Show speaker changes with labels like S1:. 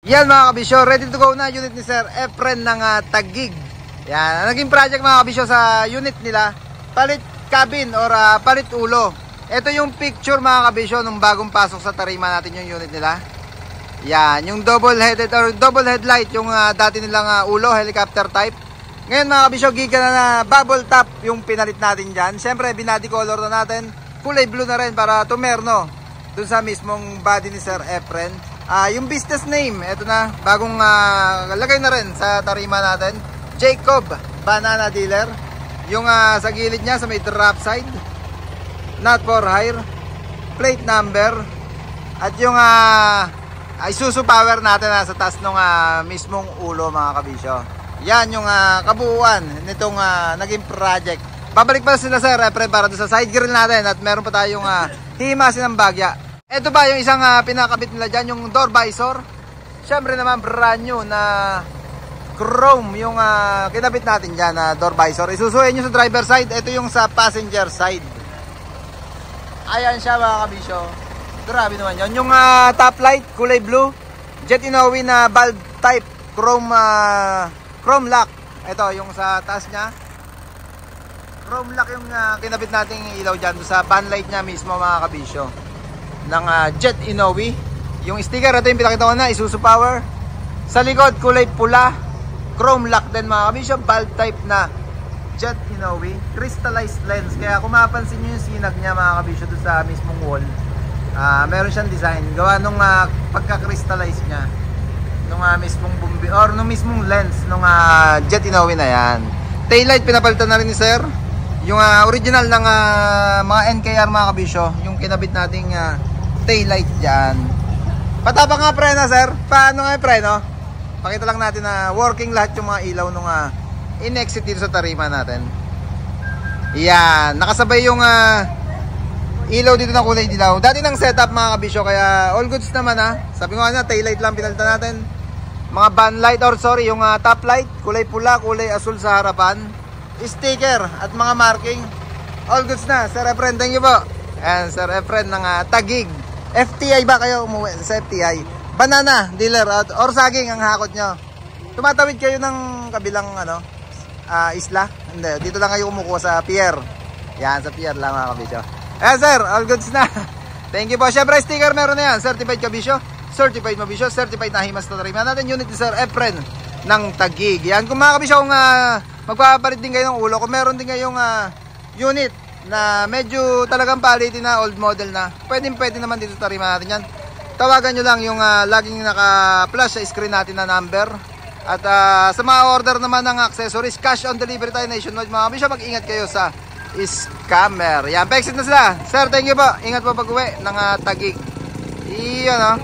S1: Yan mga kabisyo, ready to go na unit ni Sir Efren ng Taguig. Yan, naging project mga kabisyo sa unit nila, palit cabin or palit ulo. Ito yung picture mga kabisyo nung bagong pasok sa tarima natin yung unit nila. Yan, yung double headed or double headlight yung dati nilang ulo, helicopter type. Ngayon mga kabisyo, giga na bubble top yung pinalit natin dyan. Siyempre, binody color na natin, kulay blue na rin para tumerno dun sa mismong body ni Sir Efren. Yung business name, eto na, bagong lagay na rin sa tarima natin, Jacob Banana Dealer. Yung sa gilid niya, sa may drop side, not for hire, plate number, at yung Isuzu power natin sa taas ng mismong ulo mga kabisyo. Yan yung kabuuan nitong naging project. Babalik pa sila Sir Efren para sa side grill natin at meron pa tayong himasin ng bagya. Ito ba yung isang pinakabit nila dyan, yung door visor. Siyempre naman brand new na chrome yung kinabit natin dyan na door visor. Isusuhin nyo sa driver side, ito yung sa passenger side. Ayan siya mga kabisyo. Grabe naman yun. Yung top light, kulay blue, Jet Inoue na bulb type, chrome lock. Ito yung sa taas nya, chrome lock yung kinabit nating ilaw dyan sa van light nya mismo mga kabisyo ng Jet Inoue. Yung sticker, ito yung pinakita ko na, Isuzu Power. Sa likod, kulay pula, chrome lock din mga kabisyo, bulb type na Jet Inoue, crystallized lens. Kaya kung mapapansin nyo yung sinag niya mga kabisyo doon sa mismong wall, meron siyang design gawa nung pagka-crystallize niya nung mismong bumbi or nung mismong lens nung Jet Inoue na yan. Taillight pinapalitan na rin ni Sir. Yung original ng mga NKR mga kabisyo, yung kinabit nating taillight dyan. Patapa nga preno Sir. Paano nga yung preno? Pakita lang natin na working lahat yung mga ilaw nung in-exit dito sa tarima natin. Yan, nakasabay yung ilaw dito ng kulay dilaw. Dati ng setup mga kabisyo, kaya all goods naman Sabi ko nga na, taillight lang pinalitan natin. Mga van light or sorry, yung top light, kulay pula, kulay asul sa harapan. Sticker at mga marking, all goods na. Sir Efren, thank you po. Ayan, Sir Efren ng Taguig. FTI ba kayo umuwi sa FTI? Banana dealer or saging ang hakot nyo. Tumatawid kayo ng kabilang isla? Hindi, dito lang kayo kumukuha sa pier. Yan, sa pier lang mga kabisyo. Ayan Sir, all goods na. Thank you po. Syempre sticker meron na yan. Certified kabisyo, certified mabisyo, certified na himas na tarima natin. Unit ni Sir Efren ng Taguig. Yan, kung mga kabisyo, kung magpapalit din kayo ng ulo, kung meron din kayong unit na medyo talagang palitin na, old model na, pwede naman dito sa tarima natin yan. Tawagan nyo lang yung laging naka-flash sa screen natin na number. At sa mga order naman ng accessories, cash on delivery tayo nationwide mga kabisyo. Mag-ingat kayo sa scammer. Yan, pa-exit na sila. Sir, thank you po. Ingat po pag-uwi ng Taguig. Iyan